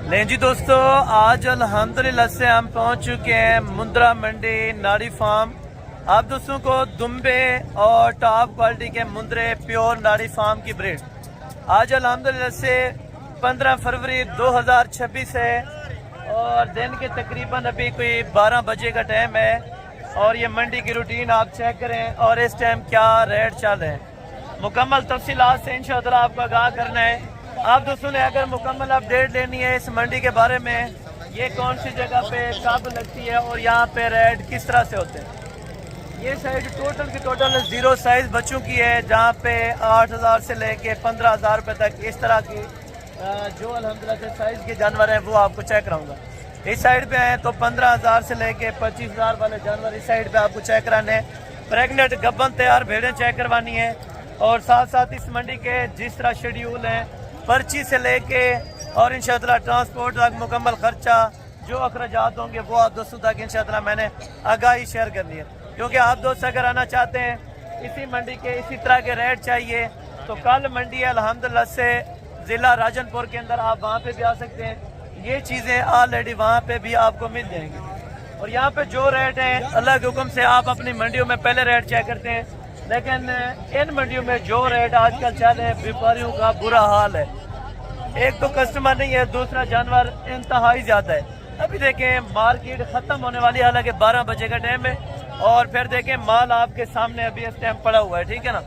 नहीं जी दोस्तों, आज अल्हम्दुलिल्लाह से हम पहुंच चुके हैं मुंद्रा मंडी नाड़ी फार्म। आप दोस्तों को दुम्बे और टॉप क्वालिटी के मुंद्रे प्योर नाड़ी फार्म की ब्रीड आज अल्हम्दुलिल्लाह से 15 फरवरी 2026 है और दिन के तकरीबन अभी कोई 12 बजे का टाइम है। और ये मंडी की रूटीन आप चेक करें और इस टाइम क्या रेट चल रहे हैं। मुकम्मल तफसीलात से इंशाअल्लाह आपको आगाह करना है। आप दोस्तों ने अगर मुकम्मल अपडेट लेनी है इस मंडी के बारे में, ये कौन सी जगह पे कब लगती है और यहाँ पे रेट किस तरह से होते हैं। ये साइड टोटल की टोटल 0 साइज बच्चों की है, जहाँ पे 8000 से लेके 15000 रुपये तक इस तरह की जो अल्हम्दुलिल्लाह से साइज के जानवर हैं वो आपको चेक कराऊंगा। इस साइड पे हैं तो 15000 से लेके 25000 वाले जानवर इस साइड पे आपको चेक कराने हैं। प्रेग्नेंट गब्बन तैयार भेड़ें चेक करवानी है और साथ साथ इस मंडी के जिस तरह शेड्यूल है, पर्ची से लेके और इंशाअल्लाह ट्रांसपोर्ट तक मुकम्मल खर्चा जो अखराजात होंगे वो आप दोस्तों तक इंशाअल्लाह मैंने आगाही शेयर करनी है। क्योंकि आप दोस्त अगर आना चाहते हैं इसी मंडी के इसी तरह के रेट चाहिए तो कल मंडी है अल्हम्दुलिल्लाह से ज़िला राजनपुर के अंदर, आप वहाँ पे भी आ सकते हैं। ये चीज़ें ऑलरेडी वहाँ पे भी आपको मिल जाएंगी और यहाँ पे जो रेट है अल्लाह के हुक्म से आप अपनी मंडियों में पहले रेट चेक करते हैं, लेकिन इन मंडियों में जो रेट आजकल चल रहे हैं व्यापारियों का बुरा हाल है। एक तो कस्टमर नहीं है, दूसरा जानवर इंतहाई ज़्यादा है। अभी देखें मार्केट ख़त्म होने वाली है, हालांकि 12 बजे का टाइम है और फिर देखें माल आपके सामने अभी इस टाइम पड़ा हुआ है, ठीक है ना।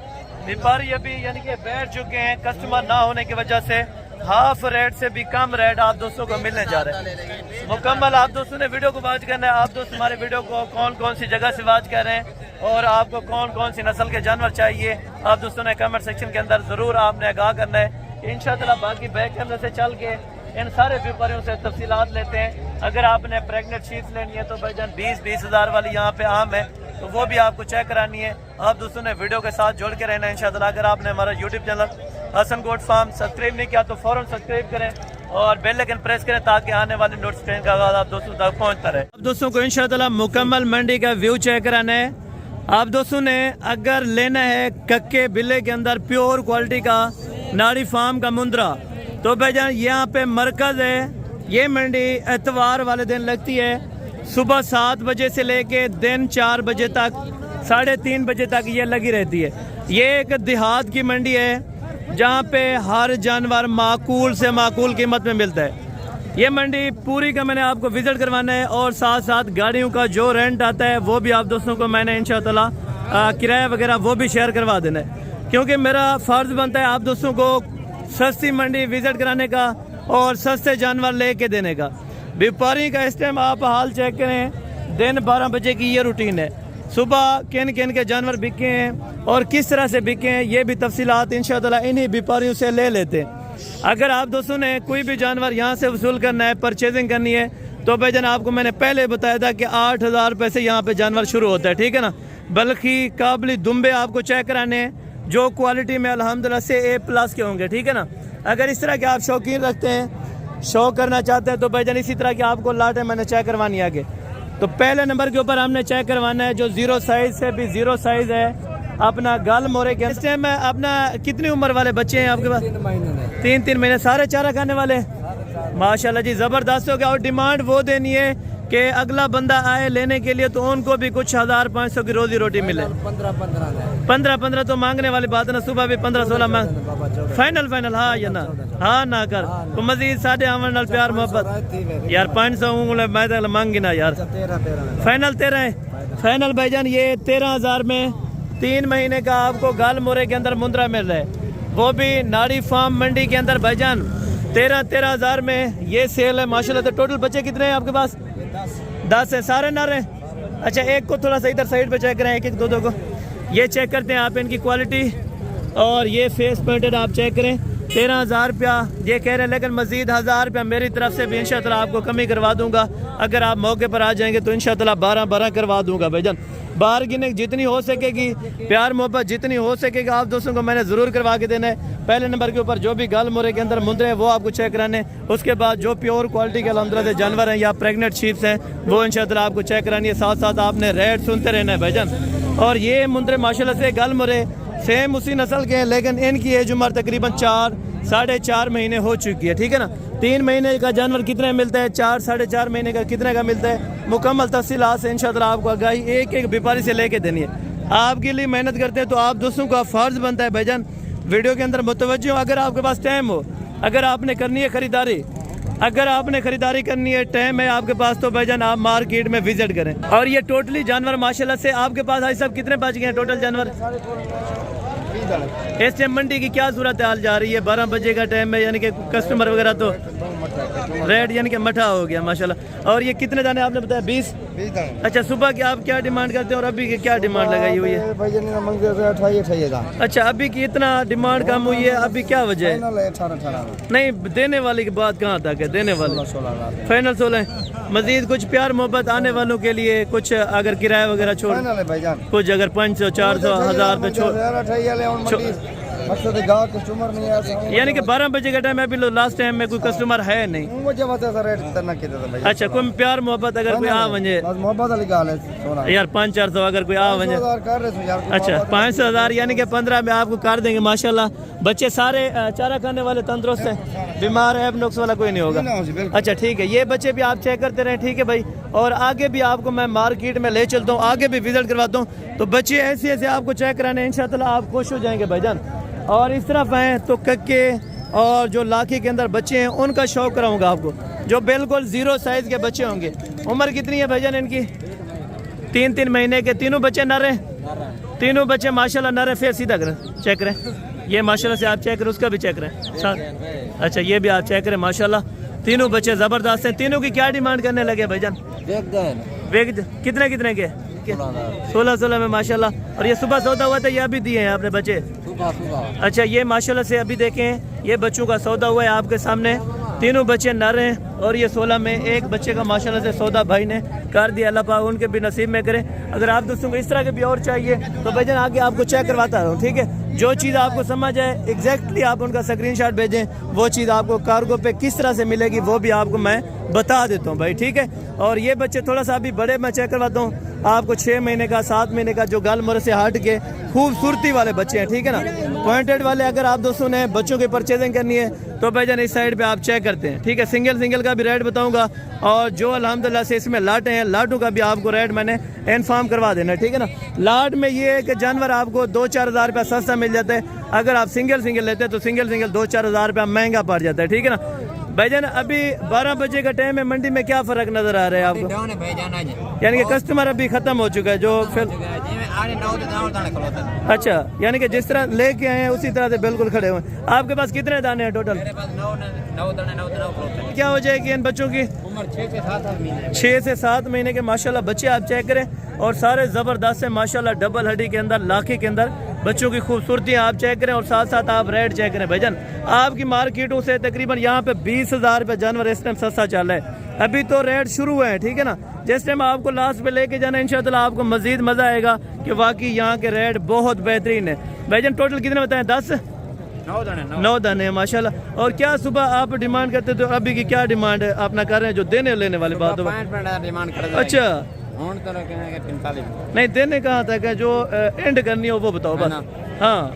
व्यापारी अभी यानी कि बैठ चुके हैं, कस्टमर ना होने की वजह से हाफ रेट से भी कम रेट आप दोस्तों को मिलने जा रहे हैं। मुकम्मल आप दोस्तों ने वीडियो को वॉच करना है। आप दोस्त हमारे वीडियो को कौन कौन सी जगह से वॉच कर रहे हैं और आपको कौन कौन सी नस्ल के जानवर चाहिए, आप दोस्तों ने कमेंट सेक्शन के अंदर ज़रूर आपने आगाह करना है। इंशाअल्लाह बाकी बैक कैमरे से चल के इन सारे व्यापारियों से तफसीलात लेते हैं। अगर आपने प्रेगनेंट शीट्स लेनी है तो भाईजान 20-20 हज़ार वाली यहाँ पे आम है तो वो भी आपको चेक करानी है। आप दोस्तों ने वीडियो के साथ जुड़ के रहना है इंशाअल्लाह। अगर आपने हमारा YouTube channel Hasan goat farm subscribe नहीं किया तो फ़ौरन सब्सक्राइब करें और बेल आइकन प्रेस करें ताकि आने वाले नोटिफिकेशन का आवाज़ आप दोस्तों तक पहुँचता रहे। आप दोस्तों को इंशाअल्लाह मुकम्मल मंडी का व्यू चेक कराना है। आप दोस्तों ने अगर लेना है कक्के बिल्ले के अंदर प्योर क्वालिटी का नाड़ी फार्म का मुंद्रा तो भाईजान यहाँ पे मरकज़ है। ये मंडी एतवार वाले दिन लगती है, सुबह 7 बजे से लेके दिन 4 बजे तक 3:30 बजे तक ये लगी रहती है। ये एक देहात की मंडी है जहाँ पे हर जानवर माकूल से माकूल कीमत में मिलता है। ये मंडी पूरी का मैंने आपको विजिट करवाना है और साथ साथ गाड़ियों का जो रेंट आता है वो भी आप दोस्तों को मैंने इंशाअल्लाह किराया वगैरह वो भी शेयर करवा देना है। क्योंकि मेरा फ़र्ज़ बनता है आप दोस्तों को सस्ती मंडी विजिट कराने का और सस्ते जानवर लेके देने का। व्यापारी का इस टाइम आप हाल चेक करें, दिन 12 बजे की ये रूटीन है। सुबह किन किन के जानवर बिके हैं और किस तरह से बिके हैं ये भी तफसीलात इंशाअल्लाह इन्हीं व्यापारियों से ले लेते हैं। अगर आप दोस्तों ने कोई भी जानवर यहाँ से वसूल करना है, परचेजिंग करनी है तो भाईजान आपको मैंने पहले बताया था कि 8000 रुपये से यहाँ पे जानवर शुरू होता है, ठीक है ना। बल्कि काबली दुम्बे आपको चेक कराने हैं जो क्वालिटी में अल्हम्दुलिल्लाह से A+ के होंगे, ठीक है ना। अगर इस तरह के आप शौकीन रखते हैं, शौक करना चाहते हैं तो भाईजान इसी तरह की आपको लाट है मैंने चेक करवानी आगे। तो पहले नंबर के ऊपर हमने चेक करवाना है जो 0 साइज से भी 0 साइज है अपना गल मोरे के। इस टाइम अपना कितनी उम्र वाले बच्चे हैं आपके पास? 3 महीने सारे चारा खाने वाले माशाल्लाह जी, ज़बरदस्त हो गया। और डिमांड वो देनी है कि अगला बंदा आए लेने के लिए तो उनको भी कुछ 1500 की रोजी रोटी मिले। 15 तो मांगने वाली बात है ना, सुबह भी 15-16 मांग फाइनल हाँ या ना, हाँ ना कर तो मजीद साढ़े आवन प्यार मोहब्बत यार 500 मैं मांगी ना यार। फाइनल 13 है फाइनल भाईजान। ये 13000 में 3 महीने का आपको गाल मोरे के अंदर मुंद्रा मिल रहा है, वो भी नाड़ी फार्म मंडी के अंदर भाईजान। 13,000 में ये सेल है माशाल्लाह। तो टोटल बच्चे कितने हैं आपके पास? 10 है, सारे नर हैं। अच्छा एक को थोड़ा सा इधर साइड पे चेक करें, एक दो को ये चेक करते हैं आप इनकी क्वालिटी। और ये फेस पेंटेड आप चेक करें 13,000 रुपया ये कह रहे हैं, लेकिन मजीद 1000 रुपया मेरी तरफ से भी इंशाअल्लाह आपको कमी करवा दूंगा। अगर आप मौके पर आ जाएंगे तो इंशाअल्लाह 12 करवा दूंगा भाईजान। बारगेनिंग जितनी हो सकेगी, प्यार मोहब्बत जितनी हो सकेगी आप दोस्तों को मैंने ज़रूर करवा के देना है। पहले नंबर के ऊपर जो भी गाल मोरे के अंदर मुंद्रे हैं वो आपको चेक कराने, उसके बाद जो प्योर क्वालिटी के अल्हम्दुलिल्लाह से जानवर हैं या प्रेग्नेंट शीप्स हैं वो इंशाअल्लाह आपको चेक करानी है। साथ साथ आपने रेट सुनते रहना है भाईजान। और ये मुंद्रे माशाल्लाह से गाल मोरे सेम उसी नस्ल के हैं, लेकिन इनकी एज उम्र तकरीबन 4 4.5 महीने हो चुकी है, ठीक है ना। 3 महीने का जानवर कितने मिलता है, 4 साढ़े 4 महीने का कितने का मिलता है, मुकम्मल तफसीलात से इंशाअल्लाह आपको आगाही एक एक व्यापारी से लेके देनी है। आपके लिए मेहनत करते हैं तो आप दोस्तों का फ़र्ज़ बनता है भाईजान वीडियो के अंदर मुतवज्जो। अगर आपके पास टाइम हो, अगर आपने करनी है ख़रीदारी, अगर आपने खरीदारी करनी है, टाइम है आपके पास, तो भाईजान आप मार्केट में विजिट करें। और ये टोटली जानवर माशाल्लाह से आपके पास भाई साहब कितने बच गए हैं टोटल जानवर? इस टाइम मंडी की क्या सूरत हाल जा रही है? 12 बजे का टाइम है, यानी कि कस्टमर वगैरह तो रेट यानी कि मठा हो गया माशाल्लाह। और ये कितने दाने आपने बताया? 20 दाने। अच्छा, सुबह की आप क्या डिमांड करते हैं और अभी की क्या डिमांड लगाई हुई है? अच्छा, अभी की इतना डिमांड कम हुई है, अभी क्या वजह है? नहीं, देने वाले की बात कहाँ तक है? देने वाले फाइनल 16। मजीद कुछ प्यार मोहब्बत आने वालों के लिए कुछ अगर किराया वगैरह छोड़ कुछ अगर 500 400 1000 पे छोड़, यानी कि 12 बजे का टाइम है, अभी लास्ट टाइम में कोई कस्टमर है नहीं। अच्छा, कोई प्यार मोहब्बत अगर कोई आ वजे यार 500-400 अगर कोई आ वजे, अच्छा 500,000 यानी कि 15 में आपको कर देंगे माशाल्लाह। बच्चे सारे चारा खाने वाले तंदुरुस्त हैं, बीमार है, नुक्स वाला कोई नहीं होगा। अच्छा ठीक है, ये बच्चे भी आप चेक करते रहें, ठीक है भाई। और आगे भी आपको मैं मार्केट में ले चलता हूँ, आगे भी विजिट करवाता हूँ, तो बच्चे ऐसे ऐसे आपको चेक कराने इंशाअल्लाह आप खुश हो जाएंगे भाईजान। और इस तरफ हैं तो कक्के और जो लाखी के अंदर बच्चे हैं उनका शौक कराऊंगा आपको, जो बिल्कुल 0 साइज़ के बच्चे होंगे। उम्र कितनी है भाईजान इनकी? 3-3 महीने के तीनों बच्चे नर हैं, तीनों बच्चे माशाल्लाह नर हैं। फिर सीधा करें, चेक करें, ये माशाल्लाह से आप चेक करें, उसका भी चेक करें। अच्छा, ये भी आप चेक करें माशाल्लाह, तीनों बच्चे ज़बरदस्त हैं। तीनों की क्या डिमांड करने लगे भाईजान? कितने कितने के? 16 में माशाल्लाह। और ये सुबह सौदा हुआ था, ये अभी दिए हैं आपने बच्चे? अच्छा, ये माशाल्लाह से अभी देखें, ये बच्चों का सौदा हुआ है आपके सामने, तीनों बच्चे नर हैं। और ये 16 में एक बच्चे का माशाल्लाह से सौदा भाई ने कर दिया, अल्लाह पाक उनके भी नसीब में करे। अगर आप दोस्तों को इस तरह के भी और चाहिए तो भाईजान आगे आपको चेक करवाता रहूँ, ठीक है। जो चीज़ आपको समझ आए एग्जैक्टली आप उनका स्क्रीनशॉट भेजें, वो चीज़ आपको कार्गो पे किस तरह से मिलेगी वो भी आपको मैं बता देता हूँ भाई, ठीक है। और ये बच्चे थोड़ा सा अभी बड़े मैं चेक करवाता हूँ आपको, 6 महीने का 7 महीने का, जो गाल मोर से हट के खूबसूरती वाले बच्चे हैं, ठीक है ना। पॉइंटेड वाले अगर आप दोस्तों ने बच्चों की परचेजिंग करनी है तो भाईजान इस साइड पे आप चेक करते हैं, ठीक है। सिंगल का भी रेट बताऊंगा, और जो अल्हम्दुलिल्लाह से इसमें लाटे हैं, लाटों का भी आपको रेट मैंने इन्फॉर्म करवा देना, ठीक है ना। लाट में ये है कि जानवर आपको 2-4 हज़ार रुपया सस्ता मिल जाता है, अगर आप सिंगल लेते हैं तो सिंगल 2-4 हज़ार रुपया महंगा पड़ जाता है, ठीक है ना भाईजान। अभी 12 बजे का टाइम है, मंडी में क्या फ़र्क नज़र आ रहा है आपको? यानी कि कस्टमर अभी ख़त्म हो चुका है जो फिर, अच्छा, यानी कि जिस तरह लेके आए हैं उसी तरह से बिल्कुल खड़े हुए। आपके पास कितने दाने हैं टोटल? 9 क्या हो जाएगी इन बच्चों की? 6 से 7 महीने के माशाल्लाह बच्चे आप चेक करें, और सारे ज़बरदस्त है माशाल्लाह, डबल हड्डी के अंदर, लाखी के अंदर बच्चों की खूबसूरती आप चेक करें, और साथ साथ आप रेट चेक करें भाईजान। आपकी मार्केटों से तकरीबन यहाँ पे 20,000 रुपये जानवर इस टाइम सस्ता चल रहा है, अभी तो रेट शुरू हुए हैं, ठीक है ना। जिस टाइम आपको लास्ट पे लेके जाना इंशाअल्लाह आपको मजीद मज़ा आएगा कि वाकई यहाँ के रेट बहुत बेहतरीन है भाईजान। टोटल कितने बताएं? 9 दाने माशाल्लाह। और क्या सुबह आप डिमांड करते थे, अभी की क्या डिमांड है अपना कर रहे हैं, जो देने लेने वाली बात हो? अच्छा, नहीं देने कहाँ तक है, जो एंड करनी हो वो बताओ बस। हाँ,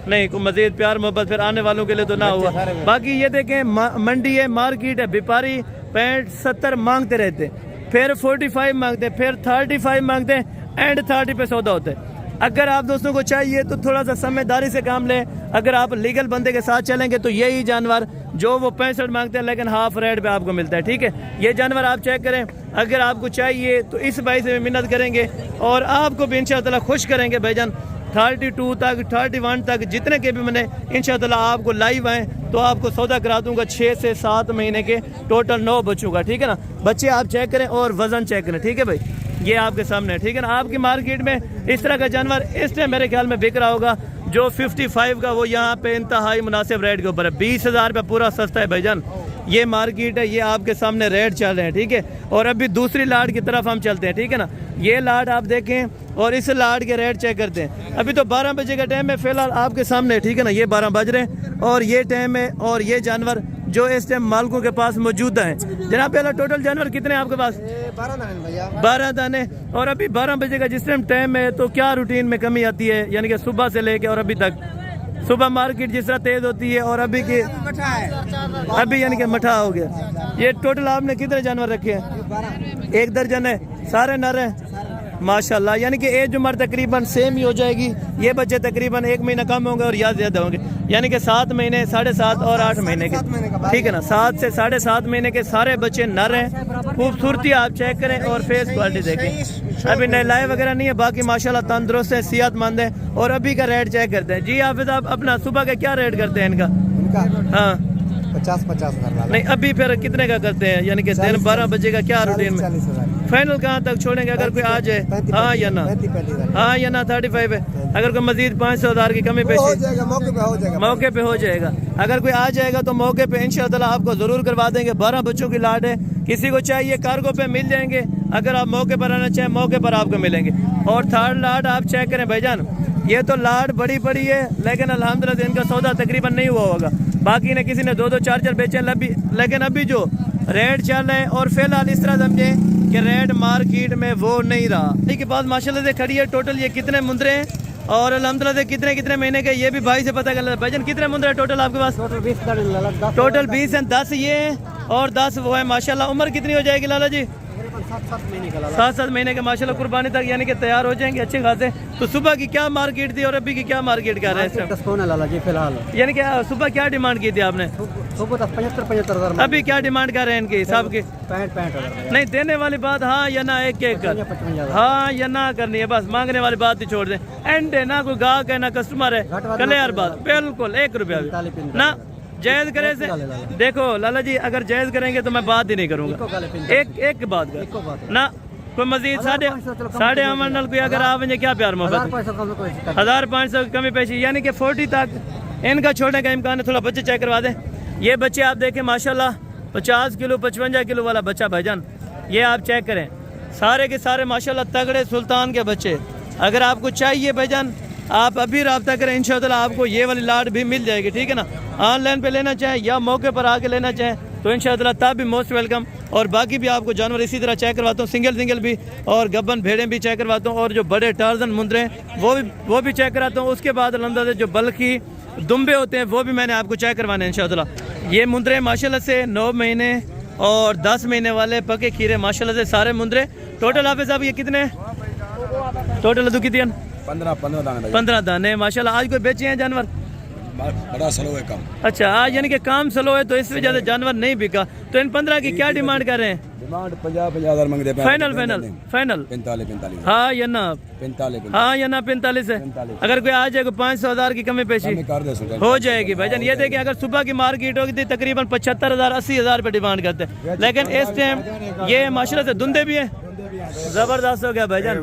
नहीं कोई मजीद प्यार मोहब्बत फिर आने वालों के लिए तो ना हुआ। बाकी ये देखें, मंडी है, मार्केट है, व्यापारी 65-70 मांगते रहते, फिर 45 मांगते, फिर 35 मांगते, एंड 30 पे सौदा होता है। अगर आप दोस्तों को चाहिए तो थोड़ा सा समझदारी से काम लें, अगर आप लीगल बंदे के साथ चलेंगे तो यही जानवर जो वो 65 मांगते हैं लेकिन हाफ रेट पे आपको मिलता है, ठीक है। ये जानवर आप चेक करें, अगर आपको चाहिए तो इस भाई से मिन्नत करेंगे और आपको भी इंशाअल्लाह खुश करेंगे भाईजान। 32 तक 31 तक जितने के भी मैंने इंशाअल्लाह आपको लाइव आए तो आपको सौदा करा दूंगा 6 से 7 महीने के टोटल 9 बच्चों का, ठीक है ना। बच्चे आप चेक करें और वजन चेक करें, ठीक है भाई, ये आपके सामने है, ठीक है ना। आपकी मार्केट में इस तरह का जानवर इस टाइम मेरे ख्याल में बिक रहा होगा जो 55 का, वो यहाँ पे इंतहाई मुनासिब रेट के ऊपर है। 20,000 रुपये पूरा सस्ता है भाईजान। ये मार्केट है, ये आपके सामने रेट चल रहे हैं, ठीक है। और अभी दूसरी लाट की तरफ हम चलते हैं, ठीक है ना। ये लाट आप देखें और इस लाट के रेट चेक करते हैं। अभी तो 12 बजे का टाइम है फिलहाल आपके सामने, ठीक है ना। ये 12 बज रहे हैं और ये टाइम है, और ये जानवर जो इस टाइम मालिकों के पास मौजूद हैं। जनाब पहला टोटल जानवर कितने हैं आपके पास? 12 दाने। और अभी 12 बजे का जिस टाइम है तो क्या रूटीन में कमी आती है, यानी कि सुबह से लेके और अभी तक? सुबह मार्केट जिस तरह तेज होती है और अभी की अभी यानी कि मठा हो गया। ये टोटल आपने कितने जानवर रखे हैं? 1 दर्जन है, सारे नर हैं माशाल्लाह। यानी कि एज उम्र तकरीबन सेम ही हो जाएगी। ये बच्चे तकरीबन 1 महीना कम होंगे और या ज़्यादा होंगे, यानी कि 7 महीने, 7.5 और 8 महीने के, ठीक है ना। 7 से 7.5 महीने के सारे बच्चे नर हैं। खूबसूरती आप चेक करें और फेस क्वालिटी देखें। अभी नहलाए वगैरह नहीं है, बाकी माशाल्लाह तंदुरुस्त है, सेहतमंद है। और अभी का रेट चेक करते हैं। जी हाफिज आप अपना सुबह का क्या रेट करते हैं इनका? हाँ 50 हज़ार नहीं, अभी फिर कितने का करते हैं? यानी कि दिन 12 बजे का क्या रूटीन में? फाइनल कहाँ तक छोड़ेंगे अगर कोई आ जाए? हाँ या ना? हाँ या ना? 35 है। अगर कोई मजीद 500 हज़ार की कमी पेशी मौके पे हो जाएगा। अगर कोई आ जाएगा तो मौके पे इंशाअल्लाह आपको जरूर करवा देंगे। 12 बच्चों की लाट है, किसी को चाहिए कार्गो पे मिल जाएंगे। अगर आप मौके पर आना चाहें मौके पर आपको मिलेंगे। और थर्ड लाट आप चेक करें भाईजान, ये तो लाट बड़ी बड़ी है, लेकिन अल्हम्दुलिल्लाह इनका सौदा तकरीबन नहीं हुआ होगा। बाकी ने किसी ने 2-2 4-4 बेचे, लेकिन अभी जो रेट चल रहे हैं और फिलहाल इस तरह समझे कि रेट मार्केट में वो नहीं रहा। इसी के पास माशाल्लाह से खड़ी है। टोटल ये कितने मुंदरे हैं और अल्हम्दुलिल्लाह से कितने महीने के, ये भी भाई से पता कर। भाईजान कितने मुंदरे हैं टोटल आपके पास? टोटल 20 हैं। 10 ये हैं और 10 वो है माशाल्लाह। उम्र कितनी हो जाएगी लाला जी? 7 महीने के माशाल्लाह, कुर्बानी तक यानी कि तैयार हो जाएंगे अच्छे खासे। तो सुबह की क्या मार्केट थी और अभी की क्या मार्केट कर रहे हैं लाला जी फिलहाल? यानी कि सुबह क्या डिमांड की थी आपने? सुबह 75 हज़ार। अभी क्या डिमांड कर रहे हैं इनके हिसाब की? 65 हज़ार। नहीं, देने वाली बात हाँ या ना, एक कर हाँ या ना करनी है, बस मांगने वाली बात ही छोड़ दें। एंड है ना, कोई गाहक है ना कस्टमर है, क्लियर बात, बिल्कुल 1 रुपया भी ना जायज करे से। देखो लाला जी, अगर जायज करेंगे तो मैं बात ही नहीं करूंगा। एक बात कर ना, कोई मजीद साढ़े अमन नल कोई अगर आप क्या प्यार मोहब्बत 1500 की कमी पेशी, यानी कि 40 तक इनका छोड़ने का इम्कान है। थोड़ा बच्चे चेक करवा दें। ये बच्चे आप देखें माशाल्लाह 50 किलो 55 किलो वाला बच्चा भाईजान, ये आप चेक करें। सारे के सारे माशाल्लाह तगड़े सुल्तान के बच्चे। अगर आपको चाहिए भाईजान आप अभी रब्ता करें, इंशाअल्लाह आपको ये वाली लाट भी मिल जाएगी, ठीक है ना। ऑनलाइन पे लेना चाहें या मौके पर आके लेना चाहें तो इंशाअल्लाह तब भी मोस्ट वेलकम। और बाकी भी आपको जानवर इसी तरह चेक करवाता हूँ, सिंगल भी, और गब्बन भेड़ें भी चेक करवाता हूँ, और जो बड़े टार्जन मुंदरे हैं वो भी चेक कराता हूँ। उसके बाद अल्हम्दुलिल्लाह जो बल्कि दुम्बे होते हैं वो भी मैंने आपको चेक करवाने हैं इंशाअल्लाह। ये मुंदरे माशाल्लाह से 9 महीने और 10 महीने वाले पके खीरे माशाल्लाह से सारे मुंदरे। टोटल हाफिज़ साहब ये कितने टोटल लड्डू कितने? 15 दाने माशाल्लाह। आज कोई बेचे हैं जानवर? बड़ा स्लो है काम। अच्छा, आज यानी कि काम स्लो है तो इस वजह से जानवर नहीं बिका। तो इन 15 की क्या डिमांड कर रहे हैं? डिमांड 50 हज़ार मांग रहे हैं। फाइनल 45 हाँ या ना? 45 हाँ या ना? 45 है। अगर कोई आ जाएगा 500 हज़ार की कमी पेशी हो जाएगी भाईजान। ये देखिए, अगर सुबह की मार्केट होगी थी तकरीबन 75 हज़ार 80 हज़ार रुपये डिमांड करते हैं, लेकिन इस टाइम ये माशाल्लाह से धुंधे भी है, जबरदस्त हो गया भाईजान।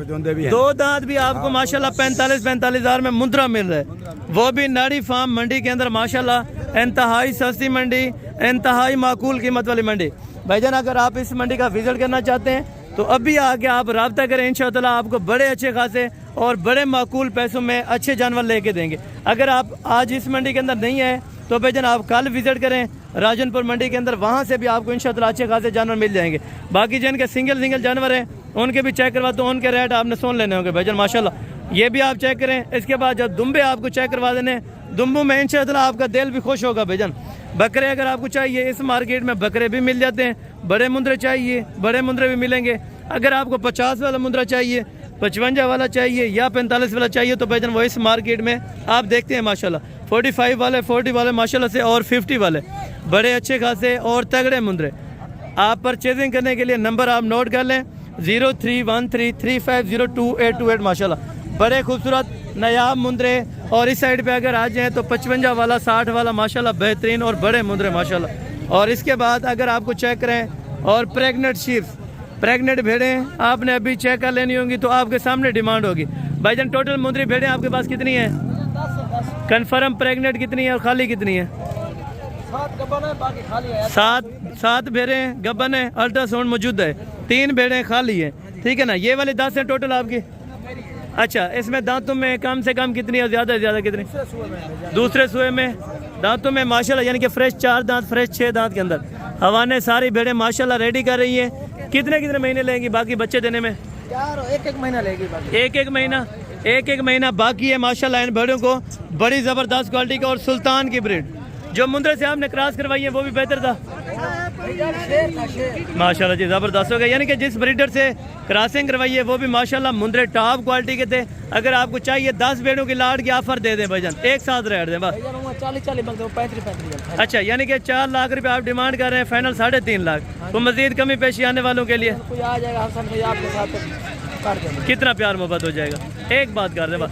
2 दांत भी आपको माशाल्लाह 45 हज़ार में मुंद्रा मिल रहा है, वो भी नाड़ी फार्म मंडी के अंदर माशाल्लाह। इंतहाई सस्ती मंडी, इंतहाई माकूल कीमत वाली मंडी भाईजान। अगर आप इस मंडी का विजिट करना चाहते हैं तो अभी आके आप रब्ता करें, इंशाअल्लाह आपको बड़े अच्छे खासे और बड़े माकूल पैसों में अच्छे जानवर लेके देंगे। अगर आप आज इस मंडी के अंदर नहीं आए तो भाईजान आप कल विजिट करें राजनपुर मंडी के अंदर, वहाँ से भी आपको इंशाअल्लाह अच्छे खासे जानवर मिल जाएंगे। बाकी जिनके सिंगल जानवर हैं उनके भी चेक करवाते हैं, उनके रेट आपने सुन लेने होंगे भाईजान माशाल्लाह। ये भी आप चेक करें। इसके बाद जब दुम्बे आपको चेक करवा देने, दुम्बों में इंशाअल्लाह आपका दिल भी खुश होगा भाईजान। बकरे अगर आपको चाहिए, इस मार्केट में बकरे भी मिल जाते हैं। बड़े मुंदरे चाहिए, बड़े मुंदरे भी मिलेंगे। अगर आपको 50 वाला मुंदरा चाहिए, 55 वाला चाहिए या 45 वाला चाहिए तो भाईजान वो इस मार्केट में आप देखते हैं माशाल्लाह 45 वाले, 40 वाले माशाल्लाह से, और 50 वाले बड़े अच्छे खासे और तगड़े मुंदरे। आप परचेजिंग करने के लिए नंबर आप नोट कर लें 0313350228 माशाल्लाह। बड़े खूबसूरत नायाब मुंदरे। और इस साइड पे अगर आ जाएँ तो 55 वाला, 60 वाला माशाल्लाह बेहतरीन और बड़े मुंदरे माशाल्लाह। और इसके बाद अगर आपको चेक करें और प्रेग्नेंट शीप्स, प्रेग्नेंट भेड़ें आपने अभी चेक कर लेनी होंगी तो आपके सामने डिमांड होगी भाईजान। टोटल मुंदरी भेड़ें आपके पास कितनी है? कन्फर्म प्रेग्नेंट कितनी है और खाली कितनी है? 7 भेड़ें गबन है, अल्ट्रासाउंड मौजूद है, 3 भेड़ें खाली है, ठीक है ना। ये वाले 10 हैं टोटल आपकी। अच्छा, इसमें दांतों में कम से कम कितनी है, ज़्यादा से ज़्यादा कितनी? दूसरे सुए में दांतों में माशाल्लाह यानी कि फ्रेश 4 दांत, फ्रेश 6 दांत के अंदर हवा ने सारी भेड़ें माशाल्लाह रेडी कर रही है। कितने महीने लेंगी बाकी बच्चे देने में? यार 1 महीना लेगी। 1 महीना। एक एक महीना बाकी है माशाल्लाह इन भेड़ों को, बड़ी ज़बरदस्त क्वालिटी का और सुल्तान की ब्रीड। जो मुंद्रे से आपने क्रॉस करवाई है वो भी बेहतर था माशाल्लाह जी, ज़बरदस्त हो गया। यानी कि जिस ब्रीडर से क्रॉसिंग करवाई है वो भी माशाल्लाह मुंद्रे टॉप क्वालिटी के थे। अगर आपको चाहिए 10 भेड़ों की लाट की ऑफर दे दें भाईजान, एक साथ रेट दें बस। 40 अच्छा, यानी कि 4 लाख रुपए आप डिमांड कर रहे हैं, फाइनल 3.5 लाख। तो मजीद कमी पेशी आने वालों के लिए कोई आ जाएगा हसन भाई आपके साथ काट देंगे। कितना प्यार मोहब्बत हो जाएगा, एक बात कर दें बस।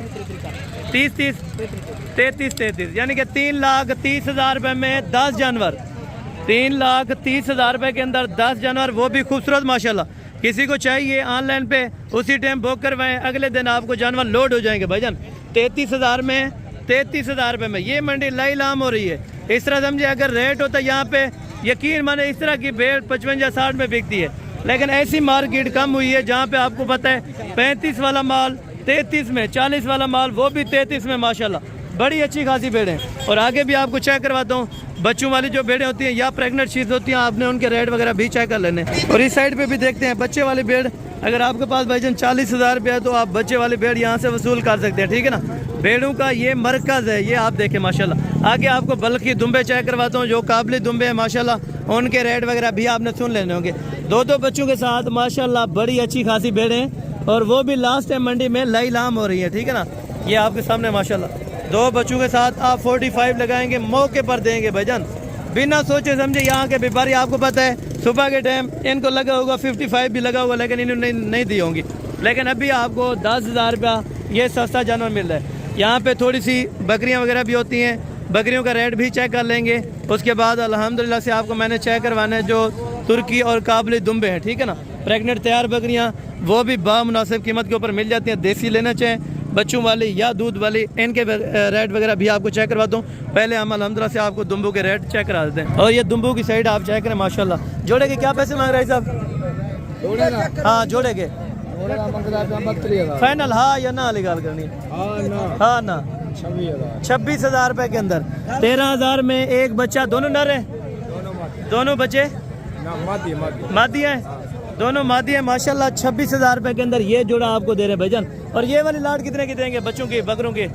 33 यानी कि 3,30,000 रुपए में 10 जानवर, 3,30,000 रुपए के अंदर 10 जानवर, वो भी खूबसूरत माशाल्लाह। किसी को चाहिए ऑनलाइन पे उसी टाइम बुक करवाएं, अगले दिन आपको जानवर लोड हो जाएंगे भाईजान। 33,000 में 33,000 रुपए में ये मंडी लाम हो रही है। इस तरह समझे अगर रेट होता यहाँ पे यकीन माने इस तरह की भेड़ 55-60 में बिकती है, लेकिन ऐसी मार्केट कम हुई है जहाँ पे आपको पता है 35 वाला माल 33 में, 40 वाला माल वो भी 33 में माशाल्लाह। बड़ी अच्छी खासी भेड़ें। और आगे भी आपको चेक करवाता हूँ, बच्चों वाली जो भेड़ें होती हैं या प्रेग्नेंट शीट्स होती हैं, आपने उनके रेट वगैरह भी चेक कर लेने। और इस साइड पे भी देखते हैं बच्चे वाली भेड़, अगर आपके पास भाईजान 40,000 रुपया है तो आप बच्चे वाली भेड़ यहाँ से वसूल कर सकते हैं, ठीक है ना। भेड़ों का ये मरकज़ है, ये आप देखें माशाल्लाह। आगे आपको बल्कि दुम्बे चेक करवाता हूँ, जो काबिल दुम्बे हैं माशाल्लाह, उनके रेट वगैरह भी आपने सुन लेने होंगे। 2-2 बच्चों के साथ माशाल्लाह बड़ी अच्छी खासी भेड़ें, और वो भी लास्ट टाइम मंडी में लाम हो रही है, ठीक है ना। ये आपके सामने माशाल्लाह 2 बच्चों के साथ आप 45 लगाएंगे, मौके पर देंगे भाईजान, बिना सोचे समझे। यहाँ के व्यापारी आपको पता है सुबह के टाइम इनको लगा होगा 55 भी लगा होगा, लेकिन इन्होंने नहीं दी होंगी। लेकिन अभी आपको 10,000 रुपया ये सस्ता जानवर मिल रहा है। यहाँ पे थोड़ी सी बकरियाँ वगैरह भी होती हैं, बकरियों का रेट भी चेक कर लेंगे। उसके बाद अल्हम्दुलिल्लाह से आपको मैंने चेक करवाना है जो तुर्की और काबिल दुम्बे हैं, ठीक है ना। प्रेग्नेंट तैयार बकरियाँ वो भी बामुनासिब कीमत के ऊपर मिल जाती हैं। देसी लेना चाहें, बच्चों वाली या दूध वाली, इनके रेट वगैरह भी आपको चेक करवाता हूँ। पहले हम अल्हम्दुलिल्लाह से आपको दुम्बू के रेट चेक करा देते हैं। और ये दुम्बू की साइड आप चेक करें माशाल्लाह। जोड़े के क्या पैसे मांग रहे हैं साहब? हाँ जोड़े के फाइनल हाँ या ना गाल करनी है? हाँ ना 26,000 रुपए के अंदर 13,000 में एक बच्चा। दोनों नर है? दोनों बच्चे मादी हैं, दोनों मादी है माशाल्लाह। 26,000 रुपए के अंदर ये जोड़ा आपको दे रहे हैं भाईजान। और ये वाली लाट कितने की देंगे बच्चों की, बकरों की?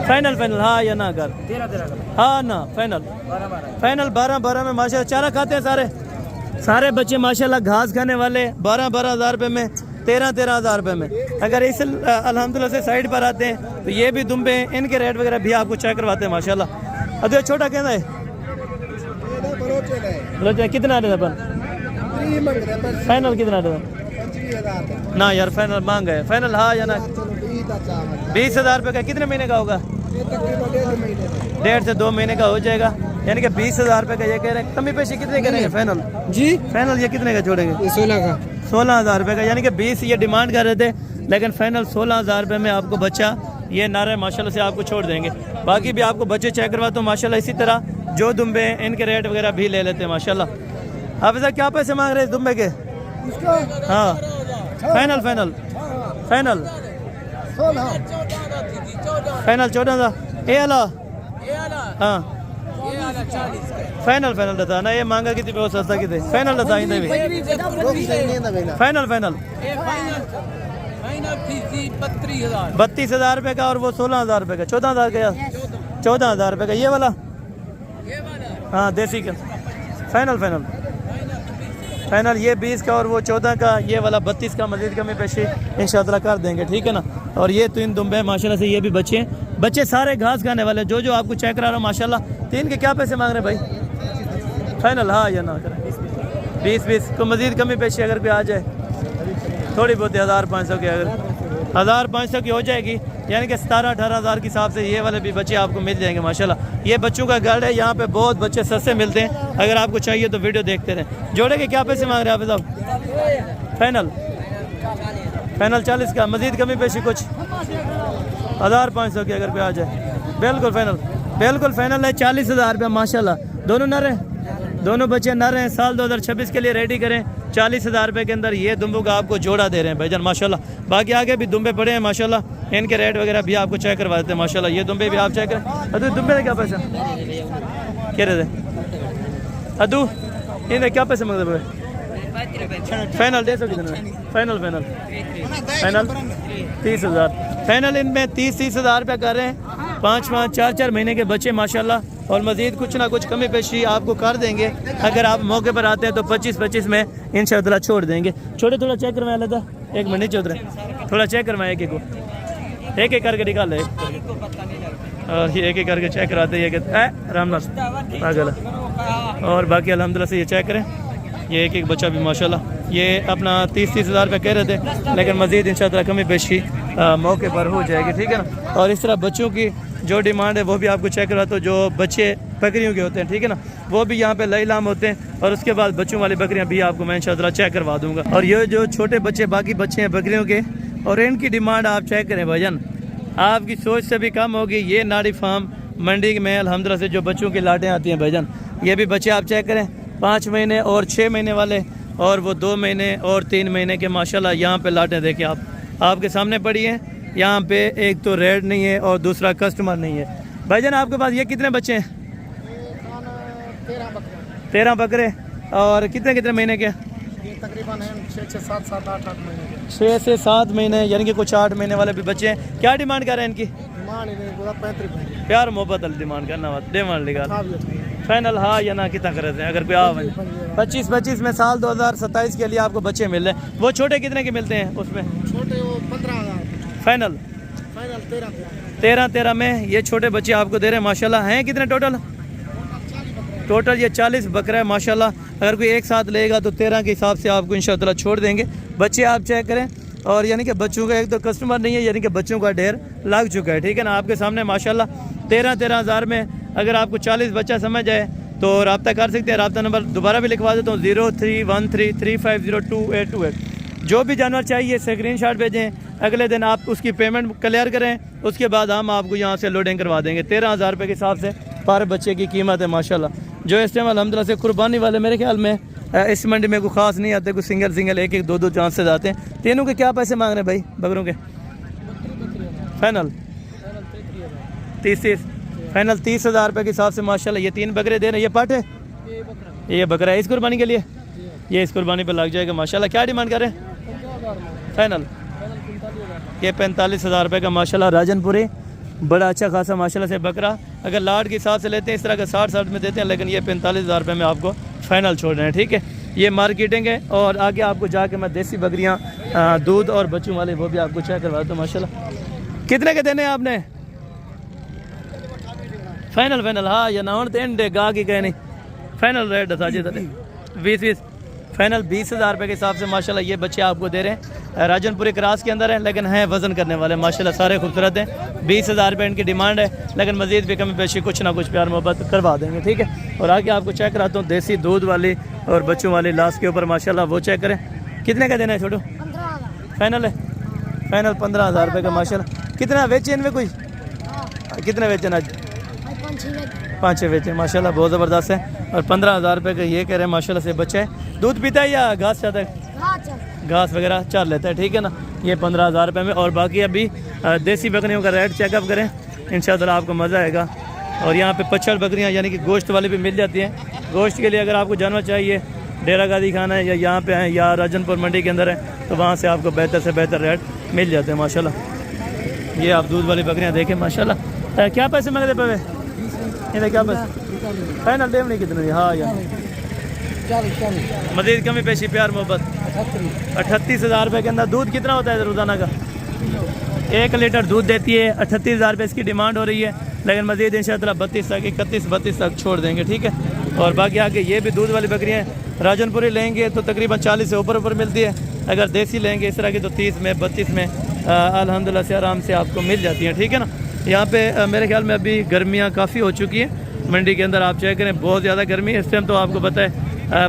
फाइनल हाँ या ना कर? हाँ ना फाइनल 12 में माशाल्लाह। चारा खाते हैं सारे बच्चे माशाल्लाह, घास खाने वाले। 12,000 रुपए में, 13,000 रुपए में। अगर इस अल्हम्दुलिल्लाह से साइड पर आते हैं तो ये भी दुम्बे हैं, इनके रेट वगैरह भी आपको चेक करवाते हैं माशाल्लाह। अब छोटा कहना है कितना फाइनल कितना ना यार? फाइनल मांग है, फाइनल हाँ या ना? 20,000 रुपये का। कितने महीने का होगा? 1.5 से 2 महीने का हो जाएगा। यानी कि 20,000 रुपये का ये कह रहे हैं। कमी पेशी कितने करेंगे फाइनल जी? फाइनल ये कितने का छोड़ेंगे? 16,000 रुपये का। यानी कि 20 ये डिमांड कर रहे थे, लेकिन फाइनल 16,000 रुपये में आपको बच्चा ये नारे माशाल्लाह से आपको छोड़ देंगे। बाकी भी आपको बच्चे चेक करवाता हूँ माशाल्लाह। इसी तरह जो दुम्बे हैं इनके रेट वगैरह भी ले लेते हैं माशाल्लाह। हाफिज़ा क्या पैसे मांग रहे हैं दुम्बे के? हाँ फाइनल 14,000 ए अला। हाँ फाइनल बता ना, ये मांगा कितनी बहुत सस्ता कितने? फाइनल बता भी फाइनल 32,000 रुपये का, और वो 16,000 रुपये का। 14,000 का? 14,000 रुपये का ये वाला? हाँ देसी का। फाइनल ये 20 का, और वो 14 का। ये वाला 32 का। मजीद कमी पेशी इंशाअल्लाह कर देंगे, ठीक है ना। और ये 3 दुम्बे माशाल्लाह से, ये भी बच्चे हैं। बच्चे सारे घास खाने वाले, जो आपको चेक करा रहा हूँ माशाल्लाह। 3 के क्या पैसे मांग रहे हैं भाई? फाइनल हाँ या ना करें? 20 को मजीद कमी पेशी अगर कोई आ जाए थोड़ी बहुत 1,500 की, अगर 1,500 की हो जाएगी, यानी कि 17-18,000 के हिसाब से ये वाले भी बच्चे आपको मिल जाएंगे माशाल्लाह। ये बच्चों का घर है, यहाँ पे बहुत बच्चे सस्ते मिलते हैं। अगर आपको चाहिए तो वीडियो देखते रहें। जोड़े के क्या पैसे मांग रहे हैं आप साहब? फाइनल 40 का। मजीद कमी पेशी कुछ 1,500 की अगर कोई आ जाए? बिल्कुल फाइनल है। 40,000 रुपया माशाल्लाह। दोनों नर हैं, दोनों बच्चे नर हैं। साल 2026 के लिए रेडी करें। 40,000 रुपये के अंदर ये दुम्बों का आपको जोड़ा दे रहे हैं भाईजान माशाल्लाह। बाकी आगे भी दुम्बे पड़े हैं माशाल्लाह, इनके रेट वगैरह भी आपको चेक करवा देते हैं माशाल्लाह। ये दुम्बे भी आप चेक करें। अदू दुम्बे का क्या पैसा कह रहे थे? अदू इन्हें क्या पैसे मांगते भाई? फाइनल दे सो कितने में? Final final final 30,000 final. इनमें 30,000 रुपया कर रहे हैं। 5-5 4-4 महीने के बच्चे माशाल्लाह। और मज़ीद कुछ ना कुछ कमी पेशी आपको कर देंगे। अगर आप मौके पर आते हैं तो 25-25 में इंशाअल्लाह छोड़ देंगे। छोटे थोड़ा चेक करवाया लेता, 1 मिनट नीचे उतरे, थोड़ा चेक करवाएं एक को, एक करके निकाल ले। और ये एक करके चेक कराते हैं। ये रामनाथ पागल है। और बाकी अल्हम्दुलिल्लाह से ये चेक करें। ये एक बच्चा भी माशाल्लाह ये अपना 30,000 रुपये कह रहे थे, लेकिन मज़ीद इंशाअल्लाह कमी पेशी मौके पर हो जाएगी, ठीक है ना। और इस तरह बच्चों की जो डिमांड है वो भी आपको चेक कराता हूँ। जो बच्चे बकरियों के होते हैं, ठीक है ना, वो भी यहाँ पे लईलाम होते हैं। और उसके बाद बच्चों वाली बकरियाँ भी आपको मैं इंशाअल्लाह चेक करवा दूँगा। और ये जो छोटे बच्चे बाकी बच्चे हैं बकरियों के, और इनकी डिमांड आप चेक करें भाईजान, आपकी सोच से भी कम होगी। ये नाड़ी फार्म मंडी में अल्हम्दुलिल्लाह से जो बच्चों की लाटें आती हैं भाईजान, ये भी बच्चे आप चेक करें, 5 महीने और 6 महीने वाले, और वो 2 महीने और 3 महीने के माशाल्लाह। यहाँ पे लाटें देखें आप, आपके सामने पड़ी हैं। यहाँ पे एक तो रेड नहीं है और दूसरा कस्टमर नहीं है। भाईजान आपके पास ये कितने बच्चे हैं? 13 बकरे। और कितने कितने महीने के? तकरीबन 6 से 7 8 महीने के। 6 से 7 महीने, यानी कि कुछ 8 महीने वाले भी बच्चे हैं। क्या डिमांड कर रहे हैं इनकी? डिमांड 35 प्यार मोहब्बत वाली डिमांड करना डिमांड लेगा फाइनल हाँ या ना कितना कर रहे हैं? अगर कोई आ 25 में साल 2027 के लिए आपको बच्चे मिल रहे हैं। वो छोटे कितने के मिलते हैं उसमें? छोटे वो 15,000 फाइनल 13 में ये छोटे बच्चे आपको दे रहे हैं माशाल्लाह। हैं कितने टोटल? टोटल ये 40 बकरा है माशाल्लाह। अगर कोई एक साथ लेगा तो 13 के हिसाब से आपको इंशाअल्लाह छोड़ देंगे। बच्चे आप चेक करें। और यानी कि बच्चों का एक तो कस्टमर नहीं है, यानी कि बच्चों का ढेर लग चुका है, ठीक है ना। आपके सामने माशाल्लाह 13,000 में अगर आपको 40 बच्चा समझ आए तो रब्ता कर सकते हैं। रब्ता नंबर दोबारा भी लिखवा देता हूँ, 031335022828। जो भी जानवर चाहिए स्क्रीनशॉट भेजें, अगले दिन आप उसकी पेमेंट क्लियर करें, उसके बाद हम आपको यहाँ से लोडिंग करवा देंगे। 13,000 रुपये के हिसाब से पर बच्चे की कीमत है माशाल्लाह। जो इस टाइम अल्हम्दुलिल्लाह से कुर्बानी वाले मेरे ख्याल में इस मंडी में कोई ख़ास नहीं आते, कोई सिंगल 1-1 2-2 चांसेस आते हैं। तीनों के क्या पैसे मांग रहे हैं भाई बकरों के? फाइनल 30 फाइनल 30,000 रुपये के हिसाब से माशाल्लाह ये 3 बकरे दे रहे हैं। ये पाठ है, ये बकरा है इस कुर्बानी के लिए, ये इस कुर्बानी पर लग जाएगा माशाल्लाह। क्या डिमांड कर रहे हैं? फाइनल ये 45,000 रुपये का माशाल्लाह राजनपुरी, बड़ा अच्छा खासा माशाल्लाह से बकरा। अगर लाट के हिसाब से लेते हैं इस तरह का 60 में देते हैं, लेकिन ये 45,000 रुपये में आपको फाइनल छोड़ रहे हैं, ठीक है। ये मार्केटिंग है। और आगे आपको जाके मैं देसी बकरियाँ दूध और बच्चों वाले वो भी आपको चेक करवाता हूँ माशाल्लाह। कितने के देने हैं आपने? फाइनल हाँ या ना एंड गा की कहे नहीं फाइनल रेट था जी 20 फाइनल 20,000 रुपये के हिसाब से माशाल्लाह ये बच्चे आपको दे रहे हैं। राजनपुरी क्रास के अंदर है, लेकिन हैं वज़न करने वाले माशाल्लाह, सारे खूबसूरत हैं। 20,000 रुपये इनकी डिमांड है, लेकिन मज़ीद भी कमी पेशी कुछ ना कुछ प्यार मोहब्बत करवा देंगे, ठीक है। और आगे आपको चेक कराता हूँ देसी दूध वाली और बच्चों वाली लास्ट के ऊपर माशाल्लाह, वो चेक करें। कितने का देना है छोटू? फाइनल है, फाइनल 15,000 रुपये का माशाल्लाह। कितना बेचे इनमें कोई? कितने बेचे आज? 5-6 बेचे माशाल्लाह, बहुत ज़बरदस्त है। और 15,000 रुपये का ये कह रहे हैं माशाल्लाह से बच्चा है। दूध पीता है या घास चाहता है? घास वगैरह चल लेता है, ठीक है ना। ये 15,000 रुपये में। और बाकी अभी देसी बकरियों का रेट चेकअप करें, इंशाअल्लाह आपको मज़ा आएगा। और यहाँ पे पछड़ बकरियाँ यानी कि गोश्त वाली भी मिल जाती हैं। गोश्त के लिए अगर आपको जानवर चाहिए, डेरा गादी खाना है या यहाँ पे हैं या राजनपुर मंडी के अंदर है, तो वहाँ से आपको बेहतर से बेहतर रेट मिल जाते हैं माशाल्लाह। ये आप दूध वाली बकरियाँ देखें माशाल्लाह। क्या पैसे मांगते पे? ये क्या पैसे? फाइनल डेम नहीं कितने? हाँ यार मज़ीद कमी पेशी प्यार मोहब्बत 38,000 रुपये के अंदर। दूध कितना होता है रोज़ाना का? 1 लीटर दूध देती है। 38,000 रुपये इसकी डिमांड हो रही है, लेकिन मज़ीद इंशाअल्लाह 32 तक 31-32 तक छोड़ देंगे, ठीक है। और बाकी आगे ये भी दूध वाली बकरियाँ हैं। राजनपुरी लेंगे तो तकरीबन 40 से ऊपर मिलती है। अगर देसी लेंगे इस तरह की तो 30 में 32 में अल्हम्दुलिल्लाह से आराम से आपको मिल जाती हैं, ठीक है ना। यहाँ पे मेरे ख्याल में अभी गर्मियाँ काफ़ी हो चुकी हैं मंडी के अंदर, आप चेक करें बहुत ज़्यादा गर्मी है इस टाइम। तो आपको पता है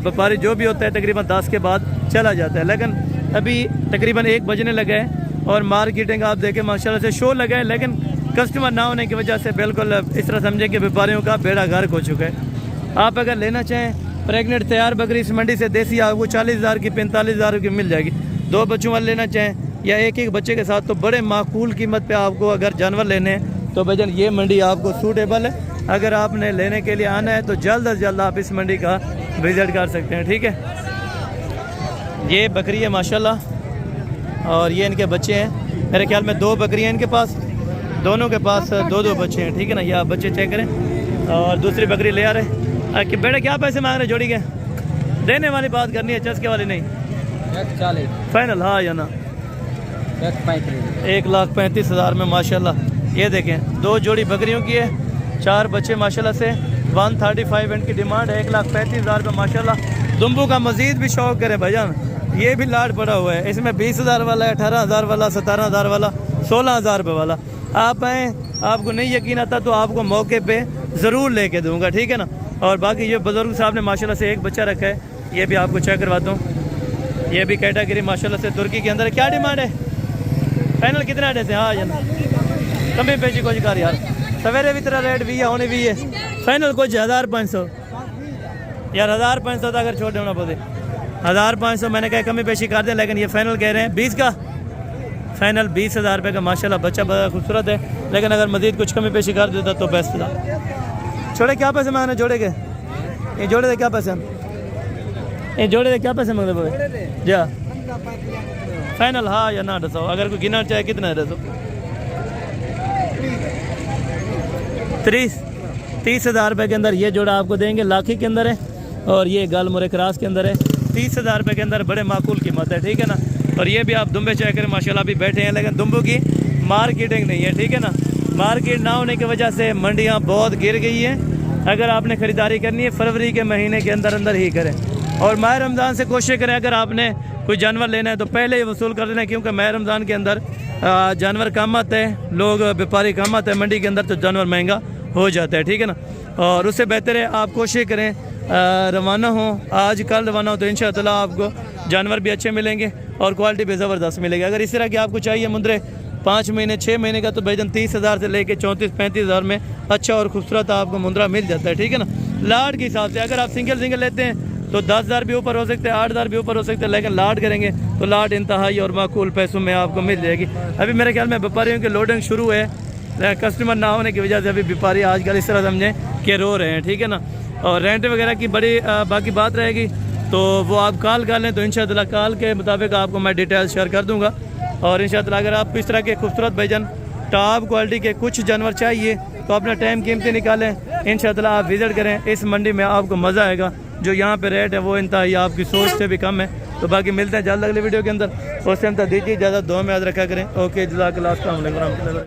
व्यापारी जो भी होता है तकरीबन 10 के बाद चला जाता है, लेकिन अभी तकरीबन 1 बजने लगा है। और मार्केटिंग आप देखें माशाल्लाह से शो लगा है, लेकिन कस्टमर ना होने की वजह से बिल्कुल इस तरह समझें कि व्यापारियों का बेड़ा गर्क हो चुका है। आप अगर लेना चाहें प्रेगनेंट तैयार बकरी इस मंडी से देसी आपको 40,000 की 45,000 की मिल जाएगी। 2 बच्चों वाले लेना चाहें या एक बच्चे के साथ तो बड़े माकूल कीमत पे आपको अगर जानवर लेने हैं तो भजन ये मंडी आपको सूटेबल है। अगर आपने लेने के लिए आना है तो जल्द अज जल्द आप इस मंडी का विजिट कर सकते हैं, ठीक है। ये बकरी है माशाल्लाह, और ये इनके बच्चे हैं। मेरे ख्याल में 2 बकरी हैं इनके पास, दोनों के पास 2-2 बच्चे हैं, ठीक है ना। ये आप बच्चे चेक करें, और दूसरी बकरी ले आ रहे। कि बेटा क्या पैसे मांग रहे जोड़ी के? देने वाली बात करनी है, चस्के वाली नहीं। 40 फाइनल हाँ या ना? 1,35,000 में माशाल्लाह। ये देखें 2 जोड़ी बकरियों की है, 4 बच्चे माशाल्लाह से। 135 इनकी डिमांड है, 1,35,000 में माशाल्लाह। दुम्बू का मजीद भी शौक करें भाईजान, ये भी लाट पड़ा हुआ है। इसमें 20,000 वाला है, 18,000 वाला, 17,000 वाला, 16,000 रुपये वाला। आप आएँ, आपको नहीं यकीन आता तो आपको मौके पे ज़रूर लेके दूंगा, ठीक है ना। और बाकी ये बुजुर्ग साहब ने माशाल्लाह से एक बच्चा रखा है, ये भी आपको चेक करवाता हूँ। ये भी कैटेगरी माशाल्लाह से तुर्की के अंदर। क्या डिमांड है? फाइनल कितना देते हैं? हाँ यार कमी पेशी कुछ कर यार, सवेरे भी तेरा रेट भी है, होने भी है। फाइनल कुछ 1,500 यार, 1,500 तो अगर छोटे होना पड़े 1,500। मैंने कहा कमी पेशी कर दें, लेकिन ये फाइनल कह रहे हैं 20 का। फाइनल 20,000 रुपये का माशाल्लाह। बच्चा बड़ा खूबसूरत है, लेकिन अगर मजीद कुछ कमी पेशी कर देता तो बेस्ट था। छोड़े क्या पैसे मांगने जोड़े के? ये जोड़े दे क्या पैसे? ये जोड़े दे क्या पैसे मांगते बोले जा? फाइनल हाँ या ना दसो? अगर कोई गिना चाहे कितना दसो? 30,000 रुपये के अंदर ये जोड़ा आपको देंगे। लाखी के अंदर है, और ये गाल मुरे क्रास के अंदर है। 30,000 रुपये के अंदर बड़े माकूल कीमत है, ठीक है ना। और ये भी आप दुम्बे चेक करें माशाल्लाह, अभी बैठे हैं, लेकिन दुम्बों की मार्केटिंग नहीं है, ठीक है ना। मार्केट ना होने की वजह से मंडियाँ बहुत गिर गई हैं। अगर आपने ख़रीदारी करनी है फरवरी के महीने के अंदर अंदर ही करें, और माह रमज़ान से कोशिश करें अगर आपने कोई जानवर लेना है तो पहले ही वसूल कर देना है, क्योंकि माह रमज़ान के अंदर जानवर कम आते हैं, लोग व्यापारी कम आते हैं मंडी के अंदर, तो जानवर महंगा हो जाता है, ठीक है ना। और उससे बेहतर है आप कोशिश करें रवाना हो, आज कल रवाना हो, तो इंशाअल्लाह आपको जानवर भी अच्छे मिलेंगे और क्वालिटी भी ज़बरदस्त मिलेगी। अगर इस तरह की आपको चाहिए मुंद्रे 5 महीने 6 महीने का, तो भाईजान 30,000 से लेके 34-35,000 में अच्छा और खूबसूरत आपको मुंद्रा मिल जाता है, ठीक है ना। लाट के हिसाब से अगर आप सिंगल लेते हैं तो 10,000 भी ऊपर हो सकते हैं, 8,000 भी ऊपर हो सकते हैं, लेकिन लाट करेंगे तो लाट इंतहाई और माकूल पैसों में आपको मिल जाएगी। अभी मेरे ख्याल में व्यापारियों की लोडिंग शुरू है, कस्टमर ना होने की वजह से अभी व्यापारी आजकल इस तरह समझें कि रो रहे हैं, ठीक है ना। और रेंट वगैरह की बड़ी बाकी बात रहेगी, तो वो आप कॉल कर लें, तो इंशाअल्लाह कॉल के मुताबिक आपको मैं डिटेल शेयर कर दूँगा। और इंशाअल्लाह अगर आपको इस तरह के खूबसूरत भाईजान टॉप क्वालिटी के कुछ जानवर चाहिए तो अपना टाइम कीमती निकालें, इंशाअल्लाह आप विज़िट करें इस मंडी में, आपको मज़ा आएगा। जो यहाँ पे रेट है वो इंतहाई आपकी सोच से भी कम है। तो बाकी मिलते हैं जल्द अगले वीडियो के अंदर, उस टाइम तक दीजिए इजाज़त, दुआ में याद रखा करें। ओके, जज़ाकल्लाह, अस्सलाम वालेकुम।